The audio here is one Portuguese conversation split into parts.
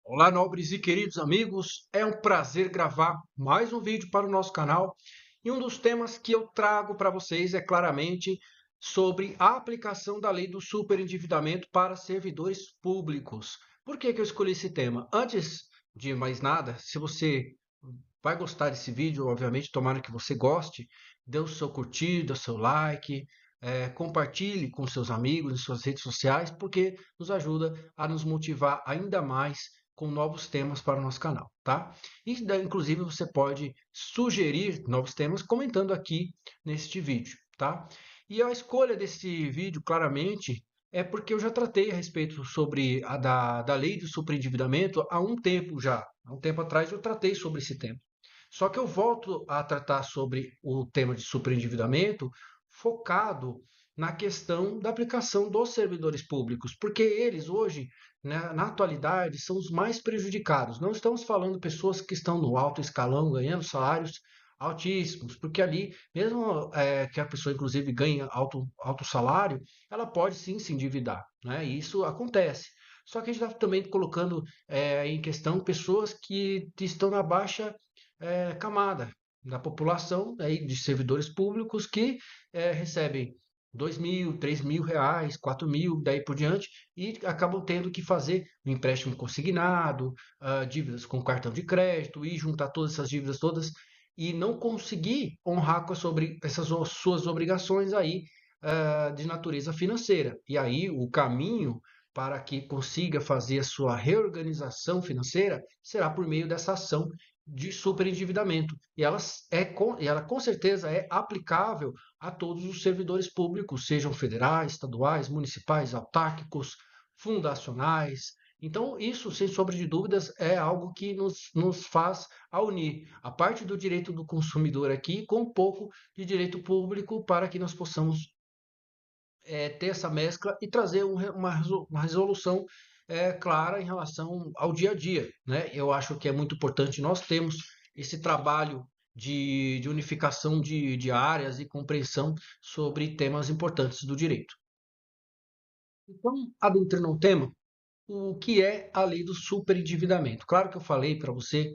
Olá, nobres e queridos amigos, é um prazer gravar mais um vídeo para o nosso canal e um dos temas que eu trago para vocês é claramente sobre a aplicação da lei do superendividamento para servidores públicos. Por que que eu escolhi esse tema? Antes de mais nada, se você vai gostar desse vídeo, obviamente, tomara que você goste, dê o seu curtir, dê o seu like, compartilhe com seus amigos em suas redes sociais, porque nos ajuda a nos motivar ainda mais com novos temas para o nosso canal, tá? E inclusive você pode sugerir novos temas comentando aqui neste vídeo, tá? E a escolha desse vídeo, claramente, é porque eu já tratei a respeito sobre da lei do superendividamento há um tempo já. Há um tempo atrás eu tratei sobre esse tema. Só que eu volto a tratar sobre o tema de superendividamento focado na questão da aplicação dos servidores públicos, porque eles hoje, né, na atualidade, são os mais prejudicados. Não estamos falando de pessoas que estão no alto escalão ganhando salários altíssimos, porque ali, mesmo que a pessoa inclusive ganhe alto salário, ela pode sim se endividar, né? E isso acontece. Só que a gente está também colocando em questão pessoas que estão na baixa camada da população aí, de servidores públicos que recebem 2.000, 3.000 reais, 4.000, daí por diante, e acabam tendo que fazer um empréstimo consignado, dívidas com cartão de crédito e juntar todas essas dívidas todas e não conseguir honrar essas suas obrigações aí de natureza financeira. E aí o caminho para que consiga fazer a sua reorganização financeira será por meio dessa ação de superendividamento. E ela com certeza é aplicável a todos os servidores públicos, sejam federais, estaduais, municipais, autárquicos, fundacionais. Então, isso, sem sombra de dúvidas, é algo que nos faz a unir a parte do direito do consumidor aqui com um pouco de direito público para que nós possamos ter essa mescla e trazer uma resolução clara em relação ao dia a dia, né? Eu acho que é muito importante nós termos esse trabalho de unificação de áreas e compreensão sobre temas importantes do direito. Então, adentrando ao tema, o que é a lei do superendividamento? Claro que eu falei para você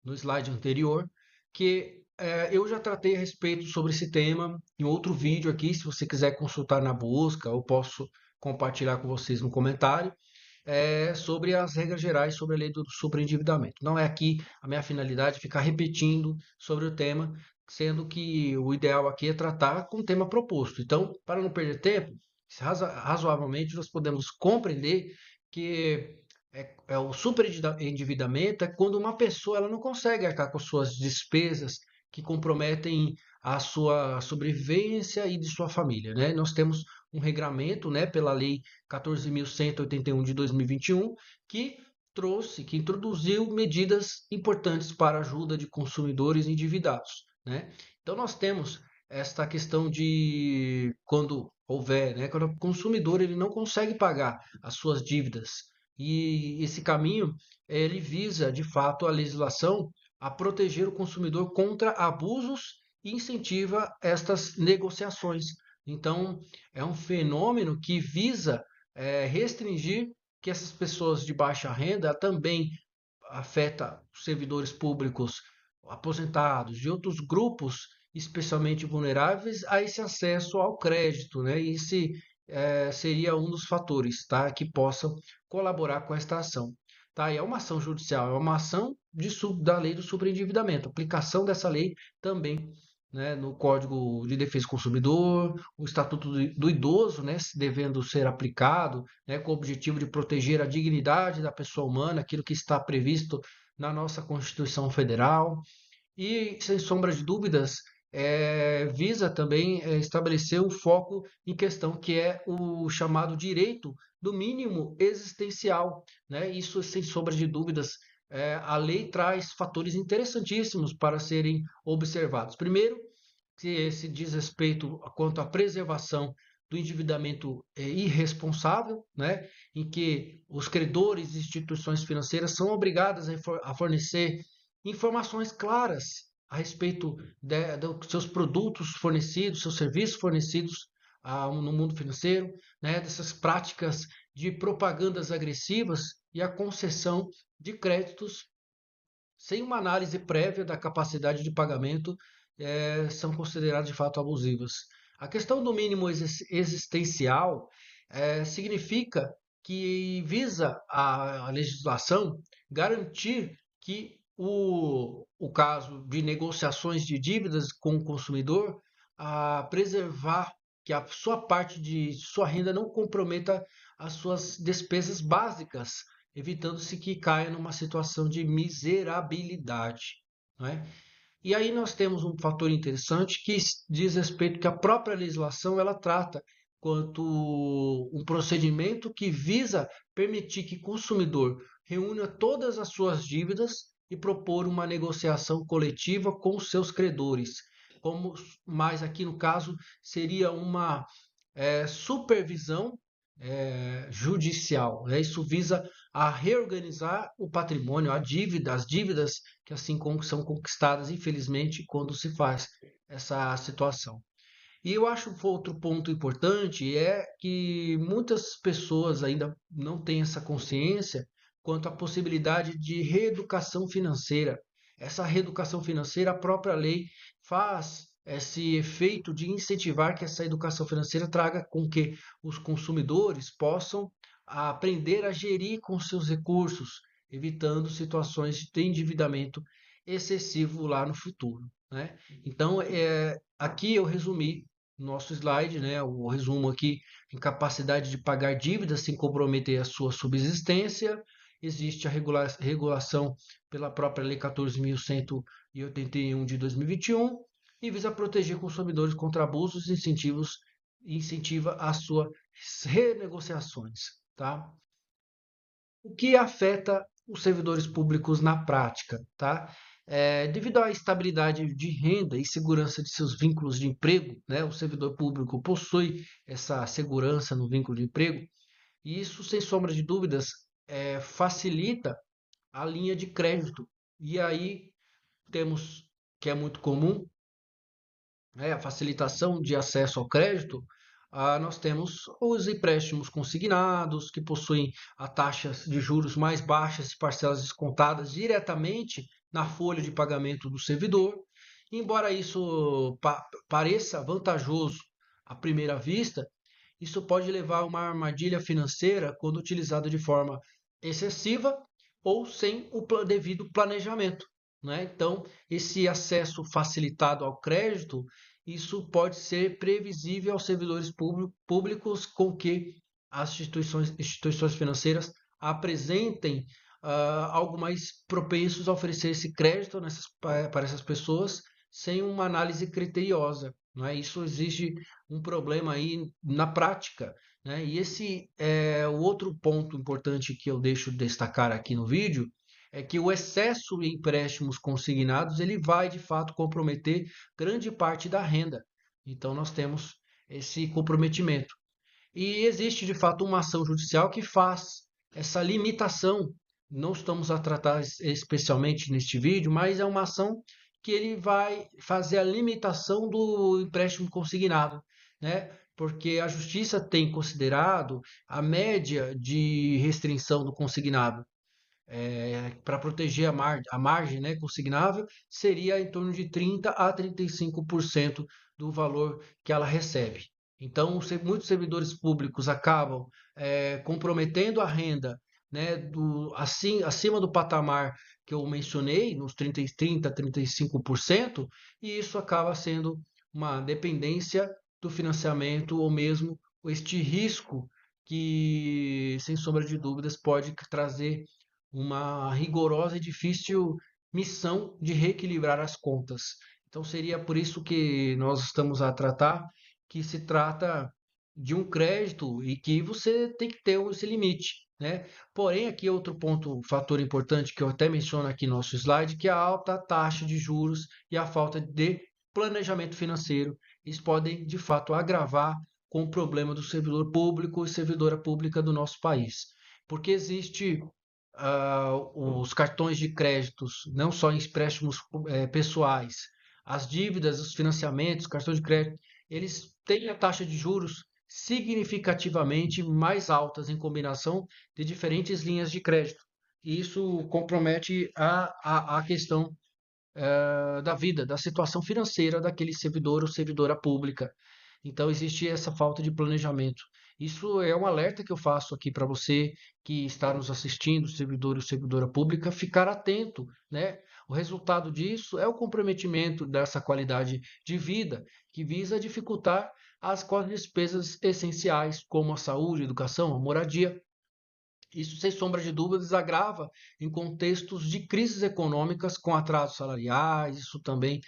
no slide anterior, que eu já tratei a respeito sobre esse tema em outro vídeo aqui. Se você quiser consultar na busca, eu posso compartilhar com vocês no comentário, sobre as regras gerais sobre a lei do superendividamento. Não é aqui a minha finalidade ficar repetindo sobre o tema, sendo que o ideal aqui é tratar com o tema proposto. Então, para não perder tempo, razoavelmente nós podemos compreender que o superendividamento é quando uma pessoa ela não consegue arcar com suas despesas que comprometem a sua sobrevivência e de sua família, né? Nós temos um regramento, né, pela Lei 14.181 de 2021, que que introduziu medidas importantes para a ajuda de consumidores endividados, né? Então nós temos esta questão de quando houver, né, quando o consumidor ele não consegue pagar as suas dívidas e esse caminho ele visa, de fato, a legislação a proteger o consumidor contra abusos e incentiva estas negociações. Então, é um fenômeno que visa restringir que essas pessoas de baixa renda também afeta os servidores públicos, aposentados e outros grupos especialmente vulneráveis a esse acesso ao crédito, né? E esse seria um dos fatores, tá? Que possam colaborar com esta ação. Tá? E é uma ação judicial, é uma ação da lei do superendividamento, aplicação dessa lei também, né, no Código de Defesa do Consumidor, o Estatuto do Idoso, né, devendo ser aplicado, né, com o objetivo de proteger a dignidade da pessoa humana, aquilo que está previsto na nossa Constituição Federal. E, sem sombra de dúvidas, visa também estabelecer um foco em questão que é o chamado direito do mínimo existencial, né? Isso, sem sombra de dúvidas, a lei traz fatores interessantíssimos para serem observados. Primeiro, que se diz respeito quanto à preservação do endividamento irresponsável, né, em que os credores e instituições financeiras são obrigadas a fornecer informações claras a respeito dos seus produtos fornecidos, seus serviços fornecidos no mundo financeiro, né, dessas práticas de propagandas agressivas e a concessão de créditos sem uma análise prévia da capacidade de pagamento, são consideradas de fato abusivas. A questão do mínimo existencial significa que visa a legislação garantir que o caso de negociações de dívidas com o consumidor, a preservar que a sua parte de sua renda não comprometa as suas despesas básicas, evitando-se que caia numa situação de miserabilidade, não é? E aí nós temos um fator interessante que diz respeito que a própria legislação ela trata quanto um procedimento que visa permitir que o consumidor reúna todas as suas dívidas e propor uma negociação coletiva com os seus credores. Como, mas aqui no caso seria uma supervisão judicial, né? Isso visa a reorganizar o patrimônio, as dívidas que assim são conquistadas, infelizmente, quando se faz essa situação. E eu acho que outro ponto importante é que muitas pessoas ainda não têm essa consciência quanto à possibilidade de reeducação financeira. Essa reeducação financeira, a própria lei faz esse efeito de incentivar que essa educação financeira traga com que os consumidores possam aprender a gerir com seus recursos, evitando situações de endividamento excessivo lá no futuro, né? Então, aqui eu resumi nosso slide, né? O resumo aqui: incapacidade de pagar dívidas sem comprometer a sua subsistência. Existe a regulação pela própria Lei 14.181 de 2021 e visa proteger consumidores contra abusos e incentiva as suas renegociações, tá? O que afeta os servidores públicos na prática, tá? Devido à estabilidade de renda e segurança de seus vínculos de emprego, né, o servidor público possui essa segurança no vínculo de emprego, e isso, sem sombra de dúvidas, facilita a linha de crédito. E aí temos, que é muito comum, né, a facilitação de acesso ao crédito, nós temos os empréstimos consignados, que possuem a taxas de juros mais baixas e parcelas descontadas diretamente na folha de pagamento do servidor. Embora isso pareça vantajoso à primeira vista, isso pode levar a uma armadilha financeira quando utilizado de forma excessiva ou sem o devido planejamento, né? Então, esse acesso facilitado ao crédito, isso pode ser previsível aos servidores públicos com que as instituições financeiras apresentem algo mais propensos a oferecer esse crédito para essas pessoas sem uma análise criteriosa, não é? Isso exige um problema aí na prática, né? E esse é o outro ponto importante que eu deixo destacar aqui no vídeo, é que o excesso em empréstimos consignados ele vai de fato comprometer grande parte da renda. Então nós temos esse comprometimento. E existe de fato uma ação judicial que faz essa limitação. Não estamos a tratar especialmente neste vídeo, mas é uma ação que ele vai fazer a limitação do empréstimo consignado, né? Porque a justiça tem considerado a média de restrição do consignado para proteger a margem, né, consignável, seria em torno de 30 a 35% do valor que ela recebe. Então, muitos servidores públicos acabam comprometendo a renda, né, acima do patamar que eu mencionei, nos 30 a 35%, e isso acaba sendo uma dependência do financiamento ou mesmo este risco que, sem sombra de dúvidas, pode trazer uma rigorosa e difícil missão de reequilibrar as contas. Então seria por isso que nós estamos a tratar, que se trata de um crédito e que você tem que ter esse limite, né? Porém, aqui outro ponto, fator importante que eu até menciono aqui no nosso slide, que é a alta taxa de juros e a falta de planejamento financeiro. Eles podem, de fato, agravar com o problema do servidor público e servidora pública do nosso país. Porque existe os cartões de créditos, não só em empréstimos pessoais, as dívidas, os financiamentos, cartões de crédito, eles têm a taxa de juros significativamente mais altas em combinação de diferentes linhas de crédito. E isso compromete a questão da vida, da situação financeira daquele servidor ou servidora pública. Então, existe essa falta de planejamento. Isso é um alerta que eu faço aqui para você que está nos assistindo, servidor ou servidora pública, ficar atento, né? O resultado disso é o comprometimento dessa qualidade de vida, que visa dificultar com as despesas essenciais, como a saúde, a educação, a moradia. Isso, sem sombra de dúvidas, agrava em contextos de crises econômicas com atrasos salariais. Isso também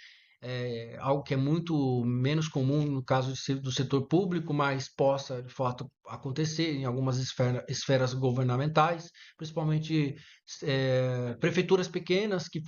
é algo que é muito menos comum no caso do setor público, mas possa, de fato, acontecer em algumas esferas governamentais, principalmente prefeituras pequenas que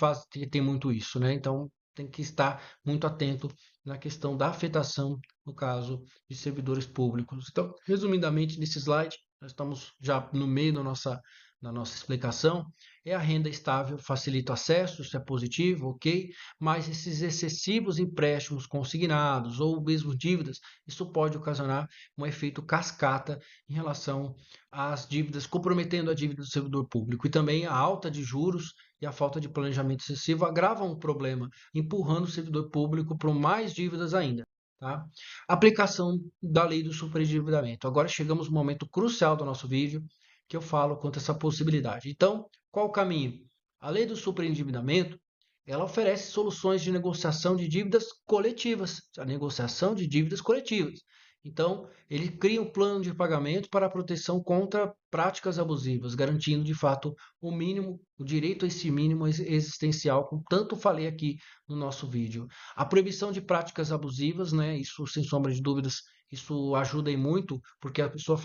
têm muito isso, né? Então, tem que estar muito atento na questão da afetação, no caso de servidores públicos. Então, resumidamente, nesse slide, nós estamos já no meio da nossa explicação. É a renda estável, facilita o acesso, isso é positivo, ok? Mas esses excessivos empréstimos consignados ou mesmo dívidas, isso pode ocasionar um efeito cascata em relação às dívidas, comprometendo a dívida do servidor público. E também a alta de juros e a falta de planejamento excessivo agravam o problema, empurrando o servidor público para mais dívidas ainda. Tá? Aplicação da lei do superendividamento. Agora chegamos no momento crucial do nosso vídeo, que eu falo quanto a essa possibilidade. Então, qual o caminho? A lei do superendividamento, ela oferece soluções de negociação de dívidas coletivas, a negociação de dívidas coletivas. Então, ele cria um plano de pagamento para a proteção contra práticas abusivas, garantindo de fato o mínimo, o direito a esse mínimo existencial, como tanto falei aqui no nosso vídeo. A proibição de práticas abusivas, né? Isso sem sombra de dúvidas, isso ajuda e muito, porque a pessoa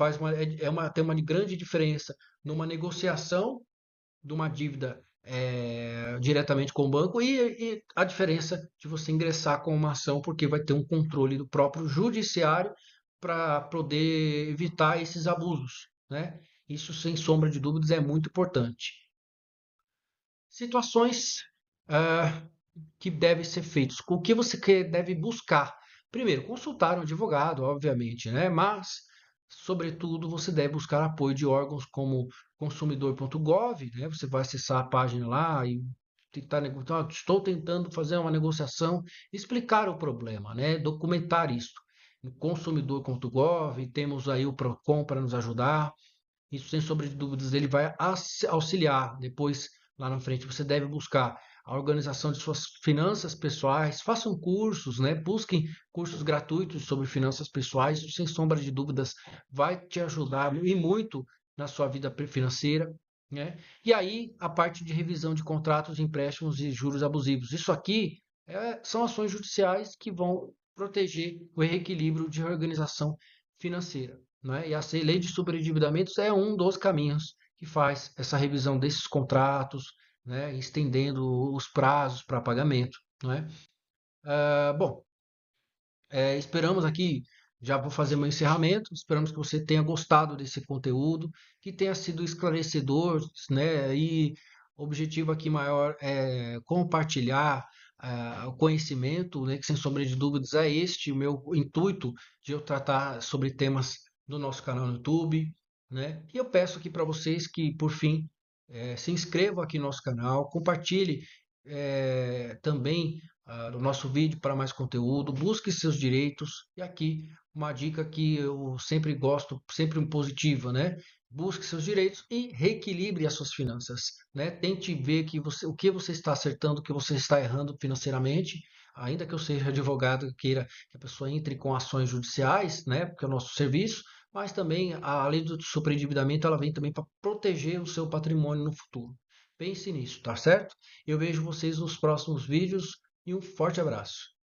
tem uma grande diferença numa negociação de uma dívida diretamente com o banco e a diferença de você ingressar com uma ação, porque vai ter um controle do próprio judiciário para poder evitar esses abusos, né? Isso, sem sombra de dúvidas, é muito importante. Situações ah, que devem ser feitas, o que você deve buscar. Primeiro, consultar um advogado, obviamente, né? Mas, sobretudo, você deve buscar apoio de órgãos como consumidor.gov, né? Você vai acessar a página lá e tentar negociar. Estou tentando fazer uma negociação, explicar o problema, né? Documentar isso. No consumidor.gov, temos aí o Procon para nos ajudar. Isso, sem sombra de dúvidas, ele vai auxiliar. Depois, lá na frente, você deve buscar a organização de suas finanças pessoais, façam cursos, né? Busquem cursos gratuitos sobre finanças pessoais. Isso, sem sombra de dúvidas, vai te ajudar e muito na sua vida financeira, né? E aí, a parte de revisão de contratos, empréstimos e juros abusivos. Isso aqui são ações judiciais que vão proteger o reequilíbrio de organização financeira, né? E a lei de superendividamentos é um dos caminhos que faz essa revisão desses contratos, né? Estendendo os prazos para pagamento, né? Bom, esperamos aqui, já vou fazer meu encerramento, esperamos que você tenha gostado desse conteúdo, que tenha sido esclarecedor, né? E o objetivo aqui maior é compartilhar o conhecimento, né? Que sem sombra de dúvidas é este o meu intuito de eu tratar sobre temas do nosso canal no YouTube, né? E eu peço aqui para vocês que, por fim, se inscrevam aqui no nosso canal, compartilhe também o nosso vídeo para mais conteúdo, busque seus direitos. E aqui uma dica que eu sempre gosto, sempre positiva, né? Busque seus direitos e reequilibre as suas finanças, né? Tente ver o que você está acertando, o que você está errando financeiramente. Ainda que eu seja advogado, eu queira que a pessoa entre com ações judiciais, né? Porque é o nosso serviço, mas também a lei do superendividamento, ela vem também para proteger o seu patrimônio no futuro. Pense nisso, tá certo? Eu vejo vocês nos próximos vídeos e um forte abraço.